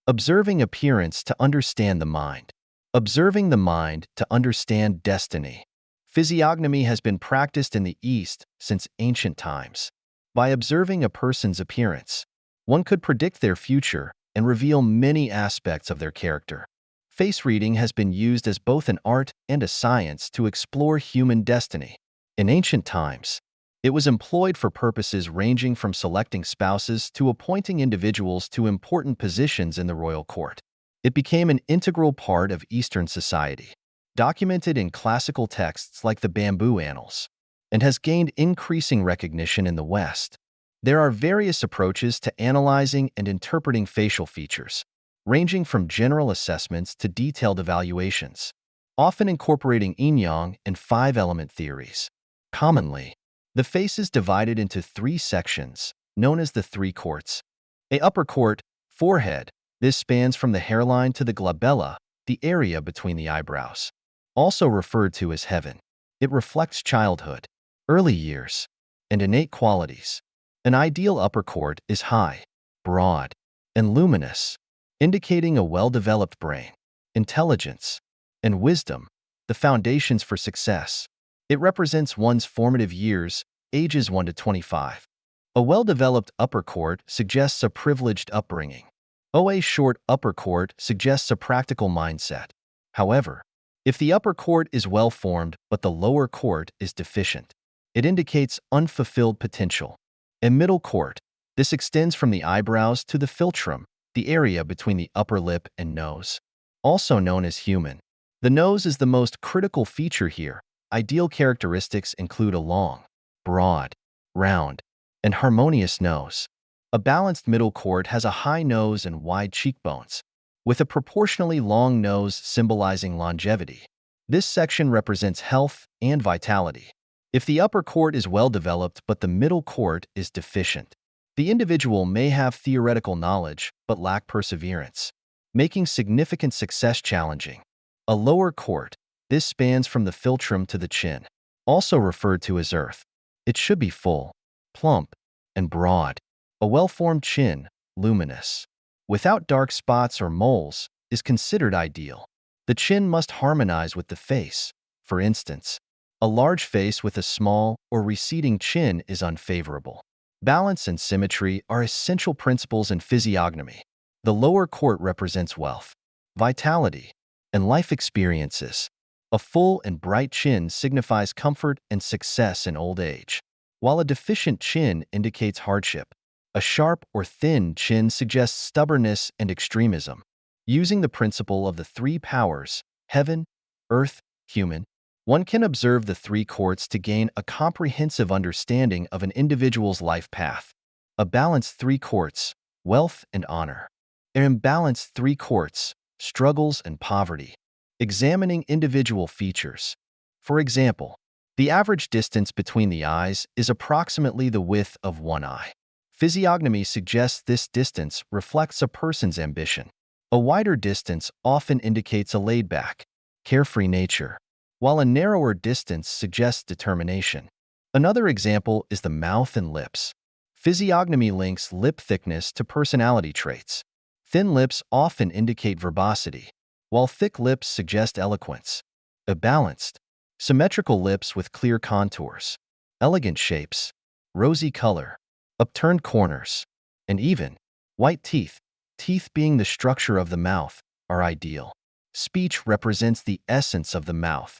Observing appearance to understand the mind. Observing the mind to understand destiny. Physiognomy has been practiced in the East since ancient times. By observing a person's appearance, one could predict their future and reveal many aspects of their character. Face reading has been used as both an art and a science to explore human destiny. In ancient times, it was employed for purposes ranging from selecting spouses to appointing individuals to important positions in the royal court. It became an integral part of Eastern society, documented in classical texts like the Bamboo Annals, and has gained increasing recognition in the West. There are various approaches to analyzing and interpreting facial features, ranging from general assessments to detailed evaluations, often incorporating Yin-Yang and Five Element theories. Commonly, the face is divided into three sections, known as the three courts. A upper court, forehead. This spans from the hairline to the glabella, the area between the eyebrows. Also referred to as heaven. It reflects childhood, early years, and innate qualities. An ideal upper court is high, broad, and luminous, indicating a well-developed brain, intelligence, and wisdom, the foundations for success. It represents one's formative years, ages 1 to 25. A well-developed upper court suggests a privileged upbringing. A short upper court suggests a practical mindset. However, if the upper court is well-formed but the lower court is deficient, it indicates unfulfilled potential. A middle court. This extends from the eyebrows to the philtrum, the area between the upper lip and nose. Also known as human. The nose is the most critical feature here. Ideal characteristics include a long, broad, round, and harmonious nose. A balanced middle court has a high nose and wide cheekbones, with a proportionally long nose symbolizing longevity. This section represents health and vitality. If the upper court is well developed but the middle court is deficient, the individual may have theoretical knowledge but lack perseverance, making significant success challenging. A lower court. This spans from the philtrum to the chin, also referred to as earth. It should be full, plump, and broad. A well-formed chin, luminous, without dark spots or moles, is considered ideal. The chin must harmonize with the face. For instance, a large face with a small or receding chin is unfavorable. Balance and symmetry are essential principles in physiognomy. The lower court represents wealth, vitality, and life experiences. A full and bright chin signifies comfort and success in old age, while a deficient chin indicates hardship. A sharp or thin chin suggests stubbornness and extremism. Using the principle of the three powers, heaven, earth, human, one can observe the three courts to gain a comprehensive understanding of an individual's life path. A balanced three courts, wealth and honor. An imbalanced three courts, struggles and poverty. Examining individual features. For example, the average distance between the eyes is approximately the width of one eye. Physiognomy suggests this distance reflects a person's ambition. A wider distance often indicates a laid-back, carefree nature, while a narrower distance suggests determination. Another example is the mouth and lips. Physiognomy links lip thickness to personality traits. Thin lips often indicate verbosity, while thick lips suggest eloquence. A balanced, symmetrical lips with clear contours, elegant shapes, rosy color, upturned corners, and even white teeth, teeth being the structure of the mouth, are ideal. Speech represents the essence of the mouth.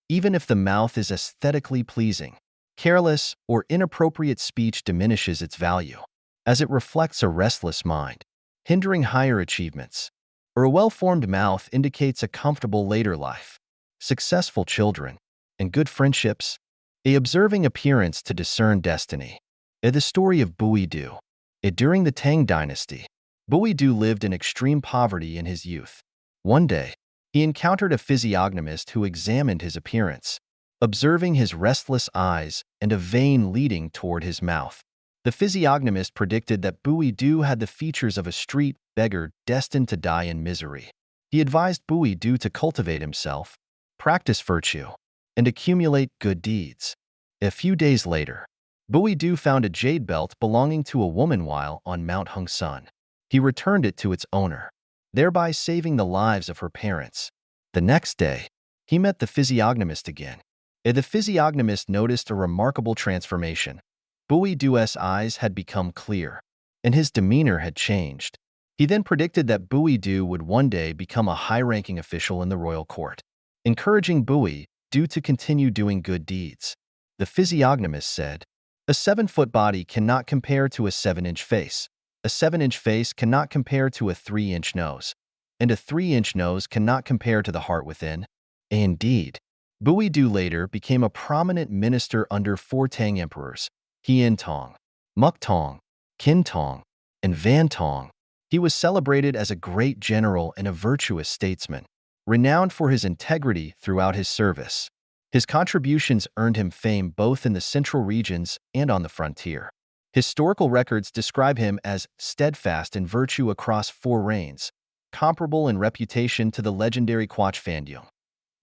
Even if the mouth is aesthetically pleasing, careless or inappropriate speech diminishes its value, as it reflects a restless mind, hindering higher achievements. Or a well-formed mouth indicates a comfortable later life, successful children, and good friendships. A observing appearance to discern destiny. The story of Bui-Du. During the Tang dynasty, Bui-Du lived in extreme poverty in his youth. One day, he encountered a physiognomist who examined his appearance, observing his restless eyes and a vein leading toward his mouth. The physiognomist predicted that Bui-Du had the features of a street beggar destined to die in misery. He advised Bui-Du to cultivate himself, practice virtue, and accumulate good deeds. A few days later, Bui-Du found a jade belt belonging to a woman while on Mount Hung Sun. He returned it to its owner, thereby saving the lives of her parents. The next day, he met the physiognomist again. The physiognomist noticed a remarkable transformation. Bui Du's eyes had become clear, and his demeanor had changed. He then predicted that Bui Du would one day become a high-ranking official in the royal court, encouraging Bui Du to continue doing good deeds. The physiognomist said, "A 7-foot body cannot compare to a 7-inch face. A 7-inch face cannot compare to a 3-inch nose, and a 3-inch nose cannot compare to the heart within." Indeed, Bui Du later became a prominent minister under 4 Tang emperors, Hian Tong, Muk Tong, Qin Tong, and Van Tong. He was celebrated as a great general and a virtuous statesman, renowned for his integrity throughout his service. His contributions earned him fame both in the central regions and on the frontier. Historical records describe him as steadfast in virtue across 4 reigns, comparable in reputation to the legendary Quach Fandyong.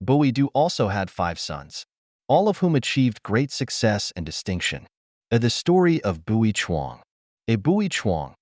Bui Du also had 5 sons, all of whom achieved great success and distinction. The story of Bui Chuang. Bui Chuang,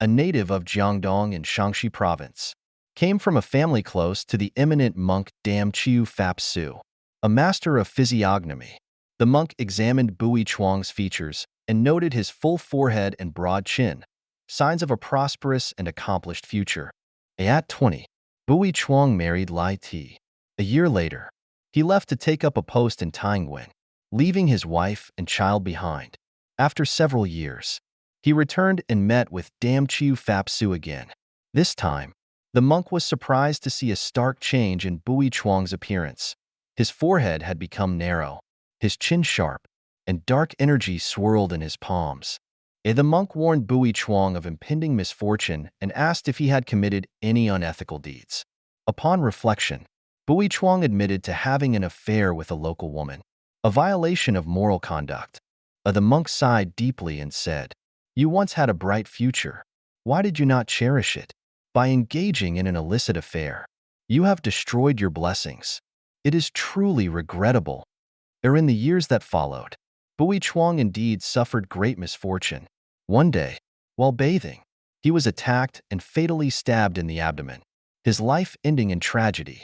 a native of Jiangdong in Shaanxi province, came from a family close to the eminent monk Dam Chiu Fap Su, a master of physiognomy. The monk examined Bui Chuang's features and noted his full forehead and broad chin, signs of a prosperous and accomplished future. At 20, Bui Chuang married Lai Ti. A year later, he left to take up a post in Taiyuan, leaving his wife and child behind. After several years, he returned and met with Dam Chiu Fap Su again. This time, the monk was surprised to see a stark change in Bui Chuang's appearance. His forehead had become narrow, his chin sharp, and dark energy swirled in his palms. The monk warned Bui Chuang of impending misfortune and asked if he had committed any unethical deeds. Upon reflection, Bui Chuang admitted to having an affair with a local woman, a violation of moral conduct. The monk sighed deeply and said, "You once had a bright future. Why did you not cherish it? By engaging in an illicit affair, you have destroyed your blessings. It is truly regrettable." In the years that followed, Bui Chuang indeed suffered great misfortune. One day, while bathing, he was attacked and fatally stabbed in the abdomen, his life ending in tragedy.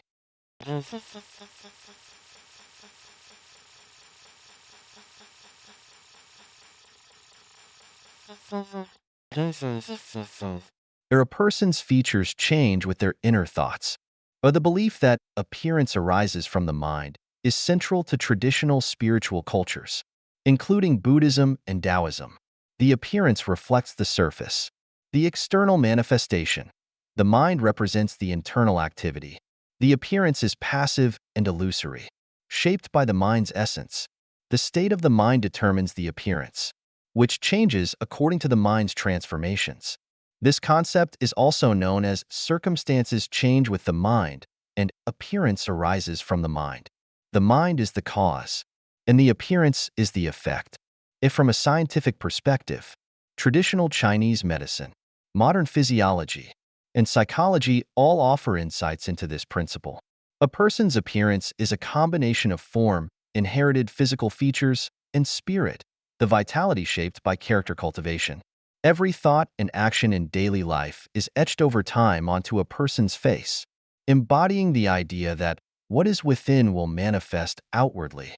A person's features change with their inner thoughts. The belief that appearance arises from the mind is central to traditional spiritual cultures, including Buddhism and Taoism. The appearance reflects the surface, the external manifestation. The mind represents the internal activity. The appearance is passive and illusory, shaped by the mind's essence. The state of the mind determines the appearance, which changes according to the mind's transformations. This concept is also known as circumstances change with the mind, and appearance arises from the mind. The mind is the cause, and the appearance is the effect. If from a scientific perspective, traditional Chinese medicine, modern physiology, and psychology all offer insights into this principle. A person's appearance is a combination of form, inherited physical features, and spirit, the vitality shaped by character cultivation. Every thought and action in daily life is etched over time onto a person's face, embodying the idea that what is within will manifest outwardly.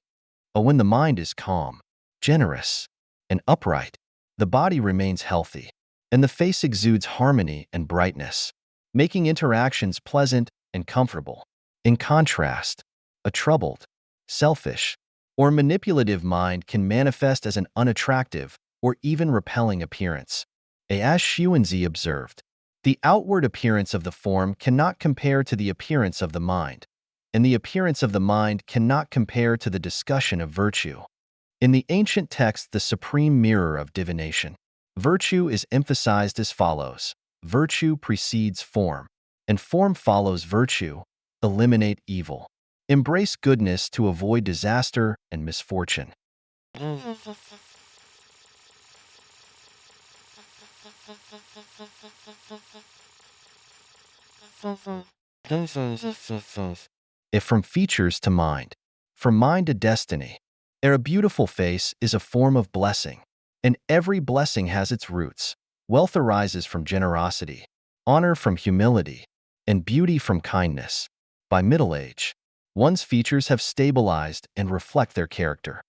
But when the mind is calm, generous, and upright, the body remains healthy, and the face exudes harmony and brightness, making interactions pleasant and comfortable. In contrast, a troubled, selfish, or manipulative mind can manifest as an unattractive or even repelling appearance. As Xuanzi observed, the outward appearance of the form cannot compare to the appearance of the mind, and the appearance of the mind cannot compare to the discussion of virtue. In the ancient text, the supreme mirror of divination, virtue is emphasized as follows: virtue precedes form, and form follows virtue. Eliminate evil. Embrace goodness to avoid disaster and misfortune. If from features to mind, from mind to destiny, a beautiful face is a form of blessing, and every blessing has its roots. Wealth arises from generosity, honor from humility, and beauty from kindness. By middle age, one's features have stabilized and reflect their character.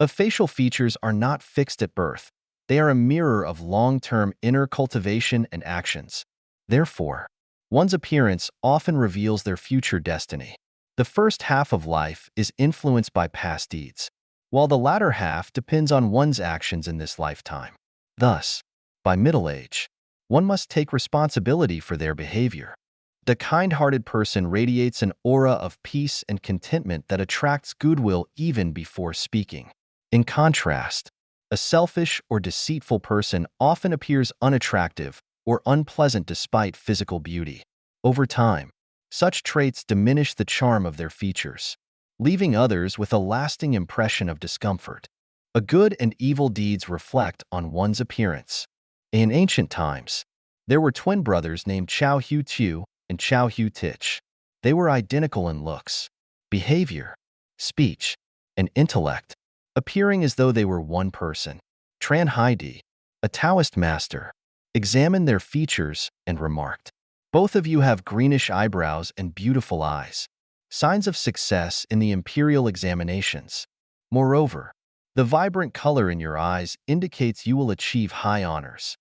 Facial features are not fixed at birth. They are a mirror of long-term inner cultivation and actions. Therefore, one's appearance often reveals their future destiny. The first half of life is influenced by past deeds, while the latter half depends on one's actions in this lifetime. Thus, by middle age, one must take responsibility for their behavior. The kind-hearted person radiates an aura of peace and contentment that attracts goodwill even before speaking. In contrast, a selfish or deceitful person often appears unattractive or unpleasant despite physical beauty. Over time, such traits diminish the charm of their features, leaving others with a lasting impression of discomfort. A good and evil deeds reflect on one's appearance. In ancient times, there were twin brothers named Chao Hu Tu and Chao Hu Tich. They were identical in looks, behavior, speech, and intellect, appearing as though they were one person. Tran Haidi, a Taoist master, examined their features and remarked, "Both of you have greenish eyebrows and beautiful eyes, signs of success in the imperial examinations. Moreover, the vibrant color in your eyes indicates you will achieve high honors."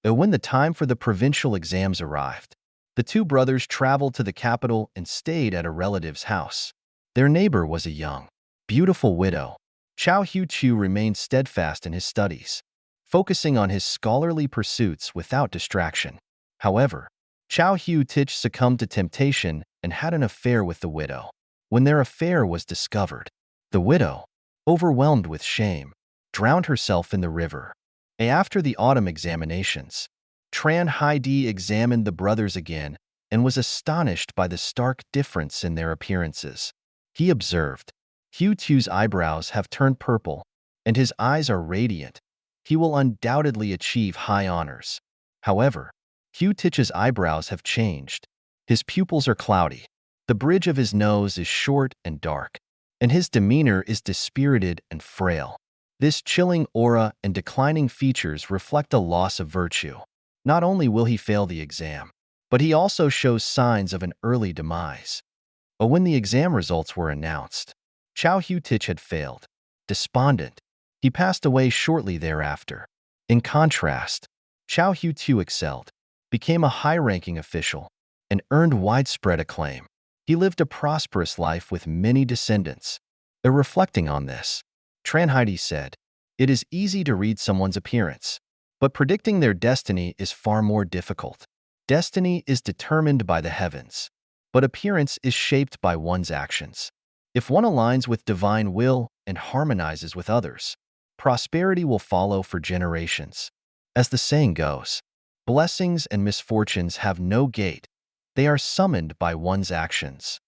When the time for the provincial exams arrived, the two brothers traveled to the capital and stayed at a relative's house. Their neighbor was a young, beautiful widow. Chao Hu Chu remained steadfast in his studies, focusing on his scholarly pursuits without distraction. However, Chao Hu Tich succumbed to temptation and had an affair with the widow. When their affair was discovered, the widow, overwhelmed with shame, drowned herself in the river. After the autumn examinations, Tran Haidi examined the brothers again and was astonished by the stark difference in their appearances. He observed, "Hu Tu's eyebrows have turned purple, and his eyes are radiant. He will undoubtedly achieve high honors." However, Hu Tich's eyebrows have changed. His pupils are cloudy, the bridge of his nose is short and dark, and his demeanor is dispirited and frail. This chilling aura and declining features reflect a loss of virtue. Not only will he fail the exam, but he also shows signs of an early demise. But when the exam results were announced, Chao Hu Tich had failed. Despondent, he passed away shortly thereafter. In contrast, Chao Hu Tu excelled, became a high-ranking official, and earned widespread acclaim. He lived a prosperous life with many descendants. Reflecting on this, Tran Haidi said, "It is easy to read someone's appearance, but predicting their destiny is far more difficult. Destiny is determined by the heavens, but appearance is shaped by one's actions. If one aligns with divine will and harmonizes with others, prosperity will follow for generations. As the saying goes, blessings and misfortunes have no gate. They are summoned by one's actions.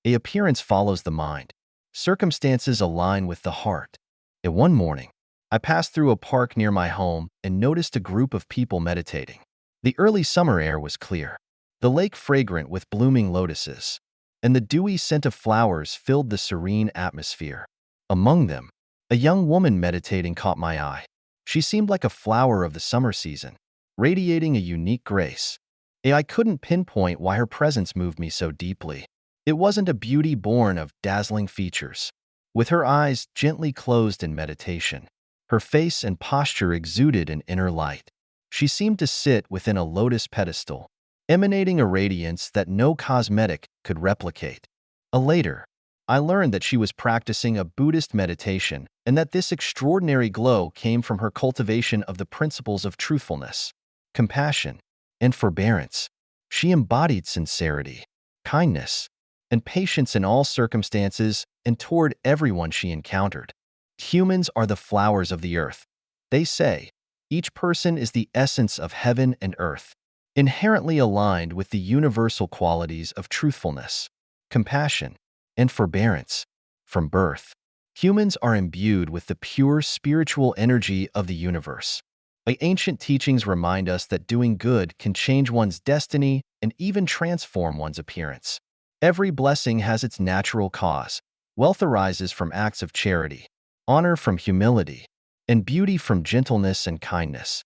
Appearance follows the mind. Circumstances align with the heart." One morning, I passed through a park near my home and noticed a group of people meditating. The early summer air was clear, the lake fragrant with blooming lotuses, and the dewy scent of flowers filled the serene atmosphere. Among them, a young woman meditating caught my eye. She seemed like a flower of the summer season, radiating a unique grace. I couldn't pinpoint why her presence moved me so deeply. It wasn't a beauty born of dazzling features. With her eyes gently closed in meditation, her face and posture exuded an inner light. She seemed to sit within a lotus pedestal, emanating a radiance that no cosmetic could replicate. Later, I learned that she was practicing a Buddhist meditation and that this extraordinary glow came from her cultivation of the principles of truthfulness, compassion, and forbearance. She embodied sincerity, kindness, and patience in all circumstances and toward everyone she encountered. Humans are the flowers of the earth. They say, each person is the essence of heaven and earth, inherently aligned with the universal qualities of truthfulness, compassion, and forbearance. From birth, humans are imbued with the pure spiritual energy of the universe. Ancient teachings remind us that doing good can change one's destiny and even transform one's appearance. Every blessing has its natural cause. Wealth arises from acts of charity, honor from humility, and beauty from gentleness and kindness.